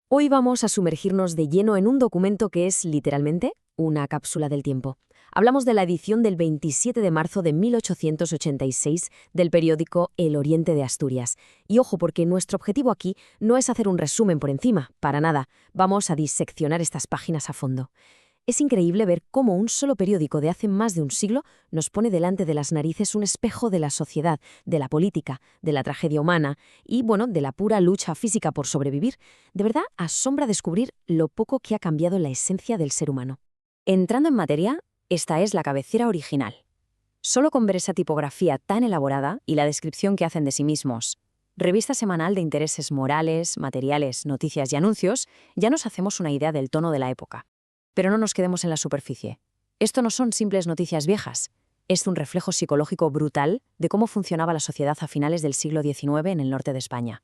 Hoy vamos a sumergirnos de lleno en un documento que es, literalmente, una cápsula del tiempo. Hablamos de la edición del 27 de marzo de 1886 del periódico El Oriente de Asturias. Y ojo, porque nuestro objetivo aquí no es hacer un resumen por encima, para nada. Vamos a diseccionar estas páginas a fondo. Es increíble ver cómo un solo periódico de hace más de un siglo nos pone delante de las narices un espejo de la sociedad, de la política, de la tragedia humana y, de la pura lucha física por sobrevivir. De verdad, asombra descubrir lo poco que ha cambiado la esencia del ser humano. Entrando en materia, esta es la cabecera original. Solo con ver esa tipografía tan elaborada y la descripción que hacen de sí mismos, revista semanal de intereses morales, materiales, noticias y anuncios, ya nos hacemos una idea del tono de la época. Pero no nos quedemos en la superficie. Esto no son simples noticias viejas. Es un reflejo psicológico brutal de cómo funcionaba la sociedad a finales del siglo XIX en el norte de España.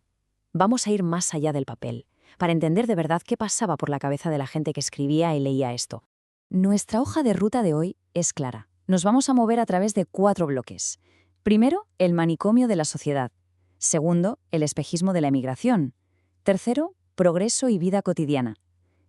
Vamos a ir más allá del papel, para entender de verdad qué pasaba por la cabeza de la gente que escribía y leía esto. Nuestra hoja de ruta de hoy es clara. Nos vamos a mover a través de 4 bloques. Primero, el manicomio de la sociedad. Segundo, el espejismo de la emigración. Tercero, progreso y vida cotidiana.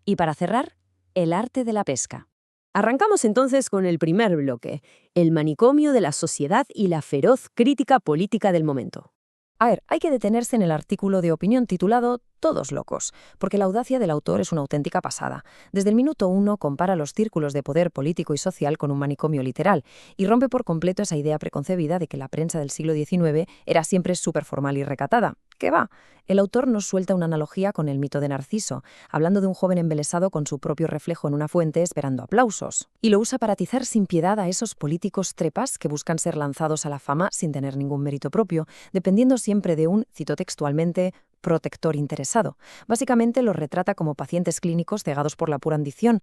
Y para cerrar, el arte de la pesca. Arrancamos entonces con el primer bloque, el manicomio de la sociedad y la feroz crítica política del momento. A ver, hay que detenerse en el artículo de opinión titulado Todos locos, porque la audacia del autor es una auténtica pasada. Desde el minuto 1 compara los círculos de poder político y social con un manicomio literal y rompe por completo esa idea preconcebida de que la prensa del siglo XIX era siempre súper formal y recatada. ¿Qué va? El autor nos suelta una analogía con el mito de Narciso, hablando de un joven embelesado con su propio reflejo en una fuente esperando aplausos, y lo usa para atizar sin piedad a esos políticos trepas que buscan ser lanzados a la fama sin tener ningún mérito propio, dependiendo siempre de un, cito textualmente, protector interesado. Básicamente los retrata como pacientes clínicos cegados por la pura ambición.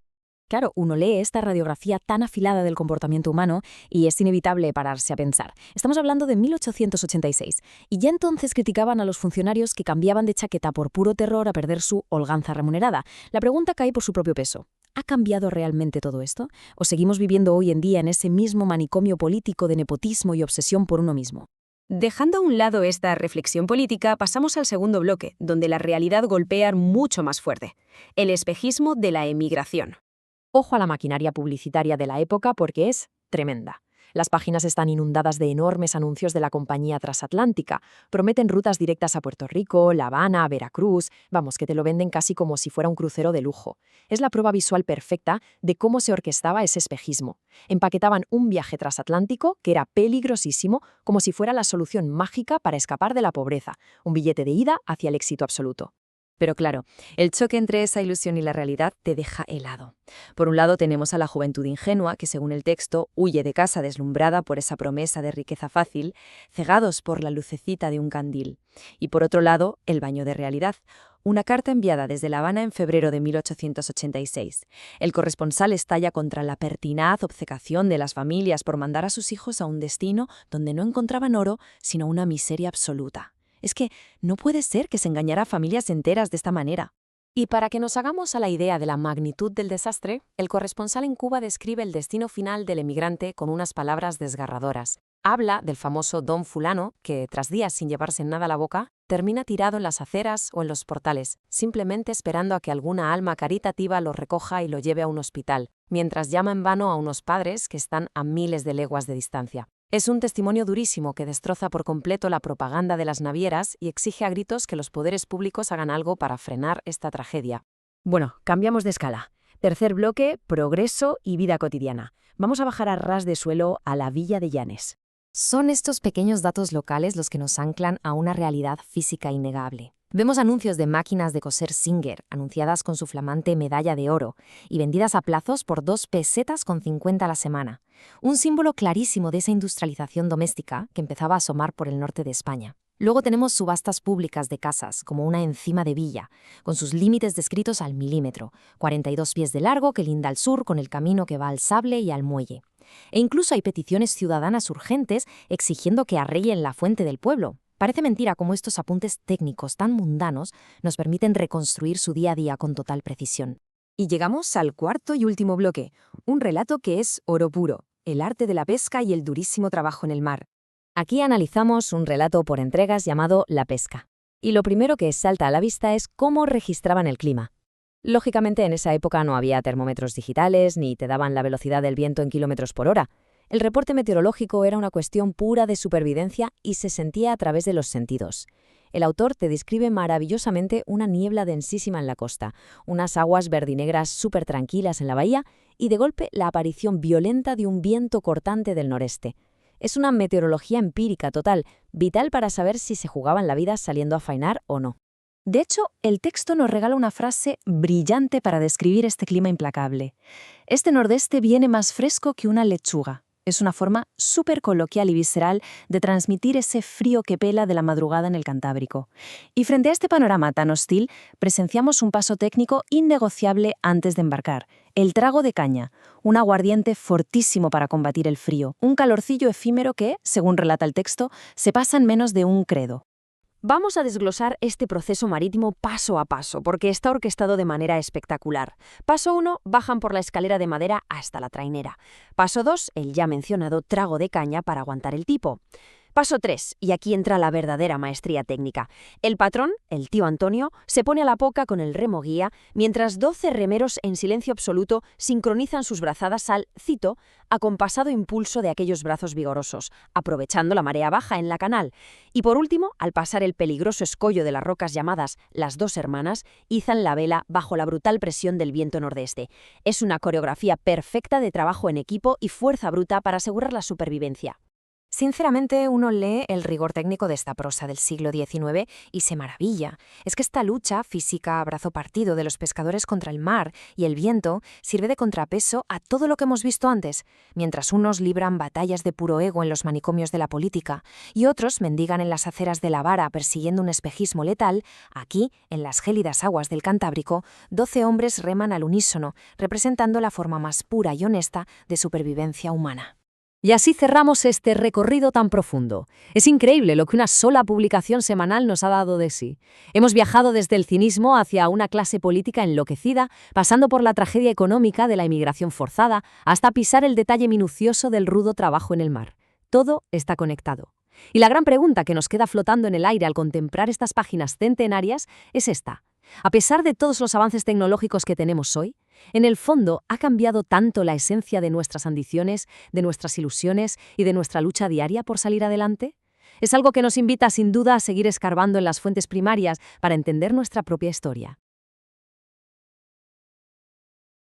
Claro, uno lee esta radiografía tan afilada del comportamiento humano y es inevitable pararse a pensar. Estamos hablando de 1886, y ya entonces criticaban a los funcionarios que cambiaban de chaqueta por puro terror a perder su holganza remunerada. La pregunta cae por su propio peso. ¿Ha cambiado realmente todo esto? ¿O seguimos viviendo hoy en día en ese mismo manicomio político de nepotismo y obsesión por uno mismo? Dejando a un lado esta reflexión política, pasamos al segundo bloque, donde la realidad golpea mucho más fuerte: el espejismo de la emigración. Ojo a la maquinaria publicitaria de la época porque es tremenda. Las páginas están inundadas de enormes anuncios de la compañía transatlántica. Prometen rutas directas a Puerto Rico, La Habana, Veracruz. Vamos, que te lo venden casi como si fuera un crucero de lujo. Es la prueba visual perfecta de cómo se orquestaba ese espejismo. Empaquetaban un viaje transatlántico que era peligrosísimo, como si fuera la solución mágica para escapar de la pobreza. Un billete de ida hacia el éxito absoluto. Pero claro, el choque entre esa ilusión y la realidad te deja helado. Por un lado tenemos a la juventud ingenua que, según el texto, huye de casa deslumbrada por esa promesa de riqueza fácil, cegados por la lucecita de un candil. Y por otro lado, el baño de realidad. Una carta enviada desde La Habana en febrero de 1886. El corresponsal estalla contra la pertinaz obcecación de las familias por mandar a sus hijos a un destino donde no encontraban oro, sino una miseria absoluta. Es que no puede ser que se engañara a familias enteras de esta manera. Y para que nos hagamos a la idea de la magnitud del desastre, el corresponsal en Cuba describe el destino final del emigrante con unas palabras desgarradoras. Habla del famoso don fulano que, tras días sin llevarse nada a la boca, termina tirado en las aceras o en los portales, simplemente esperando a que alguna alma caritativa lo recoja y lo lleve a un hospital, mientras llama en vano a unos padres que están a miles de leguas de distancia. Es un testimonio durísimo que destroza por completo la propaganda de las navieras y exige a gritos que los poderes públicos hagan algo para frenar esta tragedia. Bueno, cambiamos de escala. Tercer bloque, progreso y vida cotidiana. Vamos a bajar a ras de suelo a la Villa de Llanes. Son estos pequeños datos locales los que nos anclan a una realidad física innegable. Vemos anuncios de máquinas de coser Singer, anunciadas con su flamante medalla de oro, y vendidas a plazos por 2,50 pesetas a la semana. Un símbolo clarísimo de esa industrialización doméstica que empezaba a asomar por el norte de España. Luego tenemos subastas públicas de casas, como una encima de villa, con sus límites descritos al milímetro, 42 pies de largo que linda al sur con el camino que va al Sable y al Muelle. E incluso hay peticiones ciudadanas urgentes exigiendo que arreglen la fuente del pueblo. Parece mentira cómo estos apuntes técnicos tan mundanos nos permiten reconstruir su día a día con total precisión. Y llegamos al cuarto y último bloque, un relato que es oro puro, el arte de la pesca y el durísimo trabajo en el mar. Aquí analizamos un relato por entregas llamado La pesca. Y lo primero que salta a la vista es cómo registraban el clima. Lógicamente, en esa época no había termómetros digitales ni te daban la velocidad del viento en kilómetros por hora. El reporte meteorológico era una cuestión pura de supervivencia y se sentía a través de los sentidos. El autor te describe maravillosamente una niebla densísima en la costa, unas aguas verdinegras súper tranquilas en la bahía y de golpe la aparición violenta de un viento cortante del noreste. Es una meteorología empírica total, vital para saber si se jugaban la vida saliendo a faenar o no. De hecho, el texto nos regala una frase brillante para describir este clima implacable. Este nordeste viene más fresco que una lechuga. Es una forma súper coloquial y visceral de transmitir ese frío que pela de la madrugada en el Cantábrico. Y frente a este panorama tan hostil, presenciamos un paso técnico innegociable antes de embarcar: el trago de caña, un aguardiente fortísimo para combatir el frío, un calorcillo efímero que, según relata el texto, se pasa en menos de un credo. Vamos a desglosar este proceso marítimo paso a paso, porque está orquestado de manera espectacular. Paso 1, bajan por la escalera de madera hasta la trainera. Paso 2, el ya mencionado trago de caña para aguantar el tipo. Paso 3, y aquí entra la verdadera maestría técnica. El patrón, el tío Antonio, se pone a la poca con el remo guía, mientras 12 remeros en silencio absoluto sincronizan sus brazadas al, cito, acompasado impulso de aquellos brazos vigorosos, aprovechando la marea baja en la canal. Y por último, al pasar el peligroso escollo de las rocas llamadas las Dos Hermanas, izan la vela bajo la brutal presión del viento nordeste. Es una coreografía perfecta de trabajo en equipo y fuerza bruta para asegurar la supervivencia. Sinceramente, uno lee el rigor técnico de esta prosa del siglo XIX y se maravilla. Es que esta lucha física a brazo partido de los pescadores contra el mar y el viento sirve de contrapeso a todo lo que hemos visto antes. Mientras unos libran batallas de puro ego en los manicomios de la política y otros mendigan en las aceras de la vara persiguiendo un espejismo letal, aquí, en las gélidas aguas del Cantábrico, 12 hombres reman al unísono, representando la forma más pura y honesta de supervivencia humana. Y así cerramos este recorrido tan profundo. Es increíble lo que una sola publicación semanal nos ha dado de sí. Hemos viajado desde el cinismo hacia una clase política enloquecida, pasando por la tragedia económica de la inmigración forzada, hasta pisar el detalle minucioso del rudo trabajo en el mar. Todo está conectado. Y la gran pregunta que nos queda flotando en el aire al contemplar estas páginas centenarias es esta. A pesar de todos los avances tecnológicos que tenemos hoy, en el fondo ha cambiado tanto la esencia de nuestras ambiciones, de nuestras ilusiones y de nuestra lucha diaria por salir adelante. Es algo que nos invita sin duda a seguir escarbando en las fuentes primarias para entender nuestra propia historia.